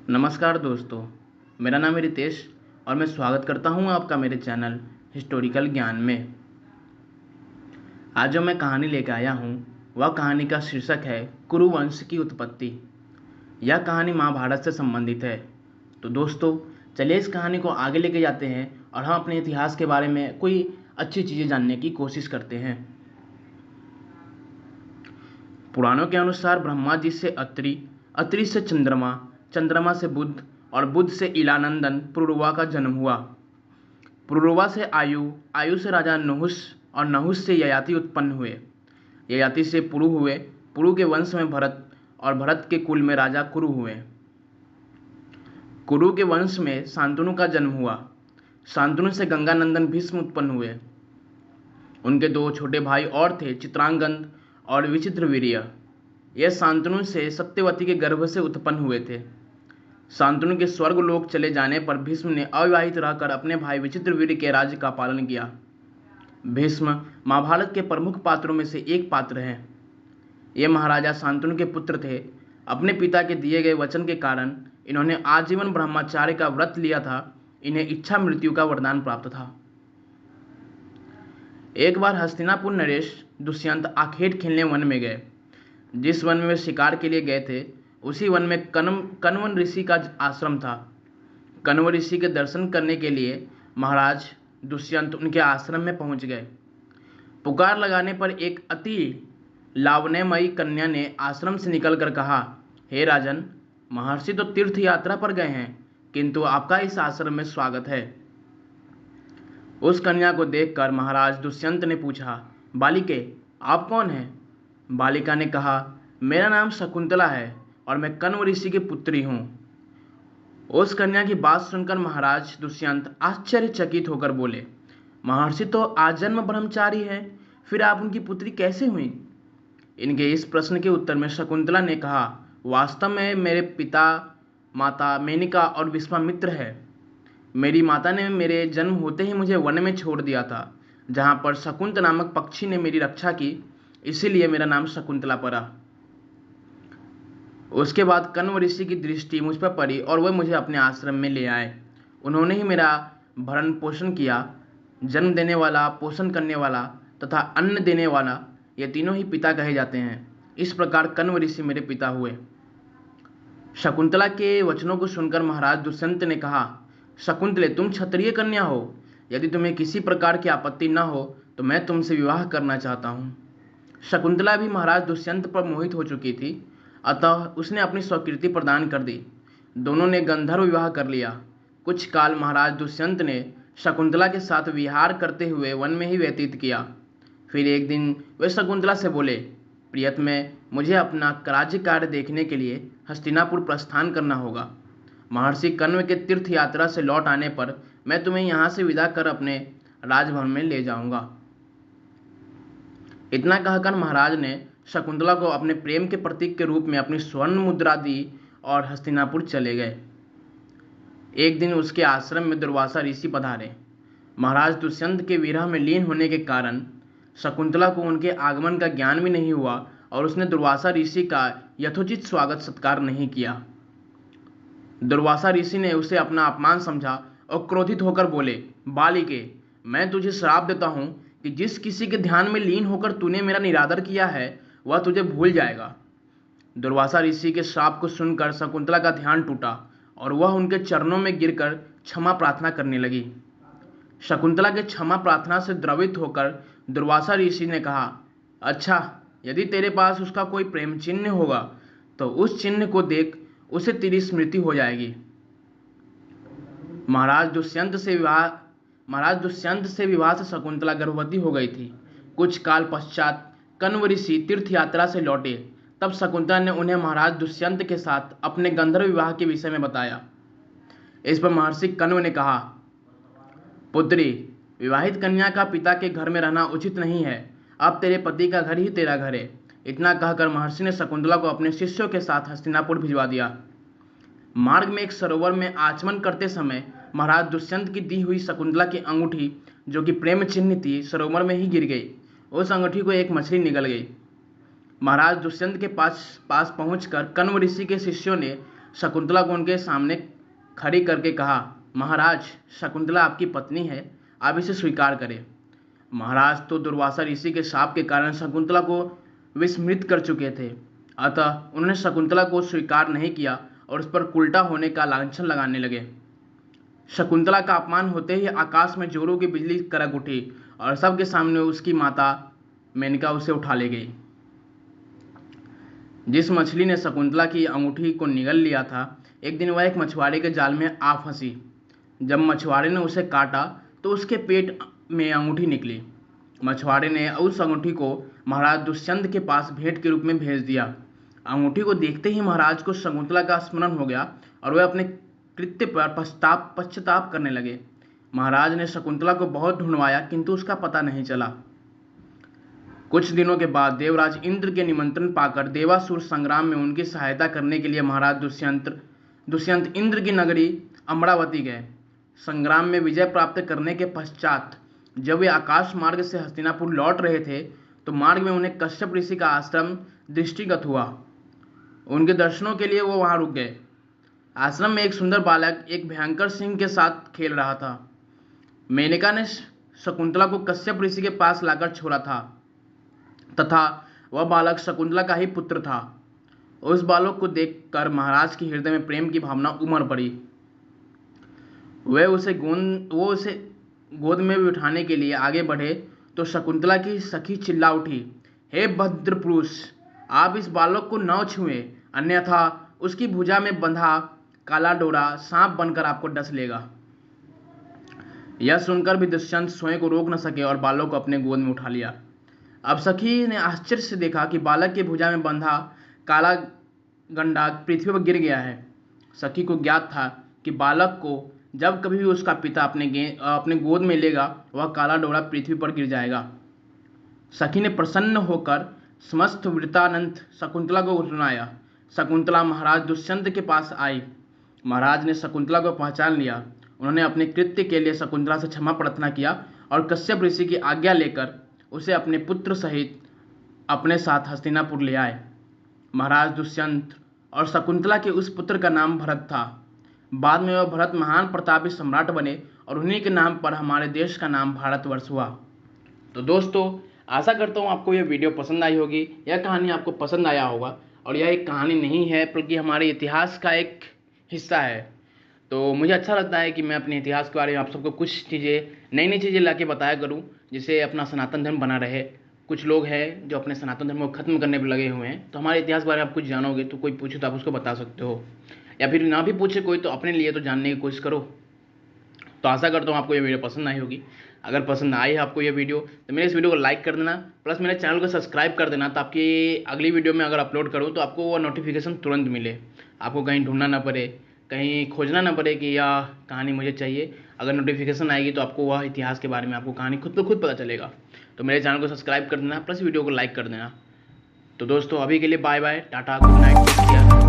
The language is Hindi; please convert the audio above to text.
नमस्कार दोस्तों, मेरा नाम है रितेश और मैं स्वागत करता हूं आपका मेरे चैनल हिस्टोरिकल ज्ञान में। आज जो मैं कहानी लेकर आया हूं वह कहानी का शीर्षक है कुरु वंश की उत्पत्ति। यह कहानी महाभारत से संबंधित है। तो दोस्तों, चलिए इस कहानी को आगे लेके जाते हैं और हम अपने इतिहास के बारे में कोई अच्छी चीज़ें जानने की कोशिश करते हैं। पुराणों के अनुसार ब्रह्मा जी से अत्रि, अत्रि से चंद्रमा, चंद्रमा से बुध और बुध से इलानंदन पुरुरवा का जन्म हुआ। पुरुरवा से आयु, आयु से राजा नहुस और नहुस से ययाति उत्पन्न हुए। ययाति से पुरु हुए, पुरु के वंश में भरत और भरत के कुल में राजा कुरु हुए। कुरु के वंश में शांतनु का जन्म हुआ। शांतनु से गंगानंदन भीष्म उत्पन्न हुए। उनके दो छोटे भाई और थे, चित्रांगद और विचित्रवीर्य। यह शांतनु से सत्यवती के गर्भ से उत्पन्न हुए थे। शांतनु के स्वर्गलोक चले जाने पर भीष्म ने अविवाहित रहकर अपने भाई विचित्रवीर्य के राज्य का पालन किया। भीष्म महाभारत के प्रमुख पात्रों में से एक पात्र हैं। ये महाराजा शांतनु के पुत्र थे। अपने पिता के दिए गए वचन के कारण इन्होंने आजीवन ब्रह्मचार्य का व्रत लिया था। इन्हें इच्छा मृत्यु का वरदान प्राप्त था। एक बार हस्तिनापुर नरेश दुष्यंत आखेट खेलने वन में गए। जिस वन में वे शिकार के लिए गए थे उसी वन में कण्व ऋषि का आश्रम था। कण्व ऋषि के दर्शन करने के लिए महाराज दुष्यंत उनके आश्रम में पहुंच गए। पुकार लगाने पर एक अति लावण्यमयी कन्या ने आश्रम से निकलकर कहा, हे राजन, महर्षि तो तीर्थ यात्रा पर गए हैं, किंतु आपका इस आश्रम में स्वागत है। उस कन्या को देखकर महाराज दुष्यंत ने पूछा, बालिके, आप कौन हैं? बालिका ने कहा, मेरा नाम शकुंतला है और मैं कण्व ऋषि की पुत्री हूँ। उस कन्या की बात सुनकर महाराज दुष्यंत आश्चर्यचकित होकर बोले, महर्षि तो आजन्म ब्रह्मचारी है, फिर आप उनकी पुत्री कैसे हुई? इनके इस प्रश्न के उत्तर में शकुंतला ने कहा, वास्तव में मेरे पिता माता मेनका और विश्वामित्र है। मेरी माता ने मेरे जन्म होते ही मुझे वन में छोड़ दिया था, जहाँ पर शकुंत नामक पक्षी ने मेरी रक्षा की, इसीलिए मेरा नाम शकुंतला पड़ा। उसके बाद कण्व ऋषि की दृष्टि मुझ पर पड़ी और वह मुझे अपने आश्रम में ले आए। उन्होंने ही मेरा भरण पोषण किया। जन्म देने वाला, पोषण करने वाला तथा अन्न देने वाला, ये तीनों ही पिता कहे जाते हैं। इस प्रकार कण्व ऋषि मेरे पिता हुए। शकुंतला के वचनों को सुनकर महाराज दुष्यंत ने कहा, शकुंतले, तुम क्षत्रिय कन्या हो। यदि तुम्हें किसी प्रकार की आपत्ति न हो तो मैं तुमसे विवाह करना चाहता हूँ। शकुंतला भी महाराज दुष्यंत पर मोहित हो चुकी थी, अतः उसने अपनी स्वीकृति प्रदान कर दी। दोनों ने गंधर्व विवाह कर लिया। कुछ काल महाराज दुष्यंत ने शकुंतला के साथ विहार करते हुए वन में ही व्यतीत किया। फिर एक दिन वे शकुंतला से बोले, प्रियतमे, मुझे अपना राज्य कार्य देखने के लिए हस्तिनापुर प्रस्थान करना होगा। महर्षि कण्व के तीर्थ यात्रा से लौट आने पर मैं तुम्हें यहाँ से विदा कर अपने राजभवन में ले जाऊंगा। इतना कहकर महाराज ने शकुंतला को अपने प्रेम के प्रतीक के रूप में अपनी स्वर्ण मुद्रा दी और हस्तिनापुर चले गए। एक दिन उसके आश्रम में दुर्वासा ऋषि पधारे। महाराज दुष्यंत के विरह में लीन होने के कारण शकुंतला को उनके आगमन का ज्ञान भी नहीं हुआ और उसने दुर्वासा ऋषि का यथोचित स्वागत सत्कार नहीं किया। दुर्वासा ऋषि ने उसे अपना अपमान समझा और क्रोधित होकर बोले, बालिके, मैं तुझे श्राप देता हूँ कि जिस किसी के ध्यान में लीन होकर तूने मेरा निरादर किया है वह तुझे भूल जाएगा। दुर्वासा ऋषि के श्राप को सुनकर शकुंतला का ध्यान टूटा और वह उनके चरणों में गिरकर क्षमा प्रार्थना करने लगी। शकुंतला के क्षमा प्रार्थना से द्रवित होकर दुर्वासा ऋषि ने कहा, अच्छा, यदि तेरे पास उसका कोई प्रेम चिन्ह होगा तो उस चिन्ह को देख उसे तेरी स्मृति हो जाएगी। महाराज दुष्यंत से विवाह से शकुंतला गर्भवती हो गई थी। कुछ काल पश्चात कण्व ऋषि तीर्थ यात्रा से लौटे। तब शकुंतला ने उन्हें महाराज दुष्यंत के साथ अपने गंधर्व विवाह के विषय में बताया। इस पर महर्षि कण्व ने कहा, पुत्री, विवाहित कन्या का पिता के घर में रहना उचित नहीं है। अब तेरे पति का घर ही तेरा घर है। इतना कहकर महर्षि ने शकुंतला को अपने शिष्यों के साथ हस्तिनापुर भिजवा दिया। मार्ग में एक सरोवर में आचमन करते समय महाराज दुष्यंत की दी हुई शकुंतला की अंगूठी, जो कि प्रेम चिन्ह थी, सरोवर में ही गिर गई। उस अंगूठी को एक मछली निगल गई। महाराज दुष्यंत के पास पहुंचकर कण्व ऋषि के शिष्यों ने शकुंतला को उनके सामने खड़ी करके कहा, महाराज, शकुंतला आपकी पत्नी है, आप इसे स्वीकार करें। महाराज तो दुर्वासा ऋषि के शाप के कारण शकुंतला को विस्मृत कर चुके थे, अतः उन्होंने शकुंतला को स्वीकार नहीं किया और उस पर उल्टा होने का लांछन लगाने लगे। शकुंतला का अपमान होते ही आकाश में जोरों की बिजली कड़क उठी और सबके सामने उसकी माता मेनका उसे उठा ले गई। जिस मछली ने शकुंतला की अंगूठी को निगल लिया था, एक दिन वह एक मछुआरे के जाल में आ फंसी। जब मछुआरे ने उसे काटा तो उसके पेट में अंगूठी निकली। मछुआरे ने उस अंगूठी को महाराज दुष्यंत के पास भेंट के रूप में भेज दिया। अंगूठी को देखते ही महाराज को शकुंतला का स्मरण हो गया और वह अपने कृत्य पर पश्चाताप करने लगे। महाराज ने शकुंतला को बहुत ढूंढवाया किंतु उसका पता नहीं चला। कुछ दिनों के बाद देवराज इंद्र के निमंत्रण पाकर देवासुर संग्राम में उनकी सहायता करने के लिए महाराज दुष्यंत इंद्र की नगरी अमरावती गए। संग्राम में विजय प्राप्त करने के पश्चात जब वे आकाश मार्ग से हस्तिनापुर लौट रहे थे तो मार्ग में उन्हें कश्यप ऋषि का आश्रम दृष्टिगत हुआ। उनके दर्शनों के लिए वो वहां रुक गए। आश्रम में एक सुंदर बालक एक भयंकर सिंह के साथ खेल रहा था। मेनका ने शकुंतला को कश्यप ऋषि के पास लाकर छोड़ा था तथा वह बालक शकुंतला का ही पुत्र था। उस बालक को देखकर महाराज के हृदय में प्रेम की भावना उमड़ पड़ी। वो उसे गोद में बिठाने के लिए आगे बढ़े तो शकुंतला की सखी चिल्ला उठी, हे भद्र पुरुष, आप इस बालक को न छुएं, अन्यथा उसकी भुजा में बंधा काला डोरा सांप बनकर आपको डस लेगा। यह सुनकर भी दुष्यंत स्वयं को रोक न सके और बालक को अपने गोद में उठा लिया। अब सखी ने आश्चर्य से देखा कि बालक के भुजा में बंधा काला गंडा पृथ्वी पर गिर गया है। सखी को ज्ञात था कि बालक को जब कभी भी उसका पिता अपने गोद में लेगा वह काला डोरा पृथ्वी पर गिर जाएगा। सखी ने प्रसन्न होकर समस्त वृत्तांत शकुंतला को सुनाया। शकुंतला महाराज दुष्यंत के पास आई। महाराज ने शकुंतला को पहचान लिया। उन्होंने अपने कृत्य के लिए शकुंतला से क्षमा प्रार्थना किया और कश्यप ऋषि की आज्ञा लेकर उसे अपने पुत्र सहित अपने साथ हस्तिनापुर ले आए। महाराज दुष्यंत और शकुंतला के उस पुत्र का नाम भरत था। बाद में वह भरत महान प्रतापी सम्राट बने और उन्हीं के नाम पर हमारे देश का नाम भारतवर्ष हुआ। तो दोस्तों, आशा करता हूँ आपको यह वीडियो पसंद आई होगी, यह कहानी आपको पसंद आया होगा। और यह एक कहानी नहीं है बल्कि हमारे इतिहास का एक हिस्सा है। तो मुझे अच्छा लगता है कि मैं अपने इतिहास के बारे में आप सबको कुछ चीज़ें नई चीज़ें ला के बताया करूँ, जिससे अपना सनातन धर्म बना रहे। कुछ लोग हैं जो अपने सनातन धर्म को ख़त्म करने पर लगे हुए हैं, तो हमारे इतिहास के बारे में आप कुछ जानोगे तो कोई पूछे तो आप उसको बता सकते हो, या फिर ना भी पूछे कोई तो अपने लिए तो जानने की कोशिश करो। तो आशा करता हूँ आपको ये वीडियो पसंद आई होगी। अगर पसंद आई है आपको ये वीडियो तो मेरे इस वीडियो को लाइक कर देना, प्लस मेरे चैनल को सब्सक्राइब कर देना, ताकि अगली वीडियो में अगर अपलोड करूँ तो आपको वो नोटिफिकेशन तुरंत मिले, आपको कहीं ढूंढना ना पड़े, कहीं खोजना ना पड़े कि यह कहानी मुझे चाहिए। अगर नोटिफिकेशन आएगी तो आपको वह इतिहास के बारे में आपको कहानी खुद ब खुद पता चलेगा। तो मेरे चैनल को सब्सक्राइब कर देना, प्लस वीडियो को लाइक कर देना। तो दोस्तों, अभी के लिए bye bye, tata, good night, take care.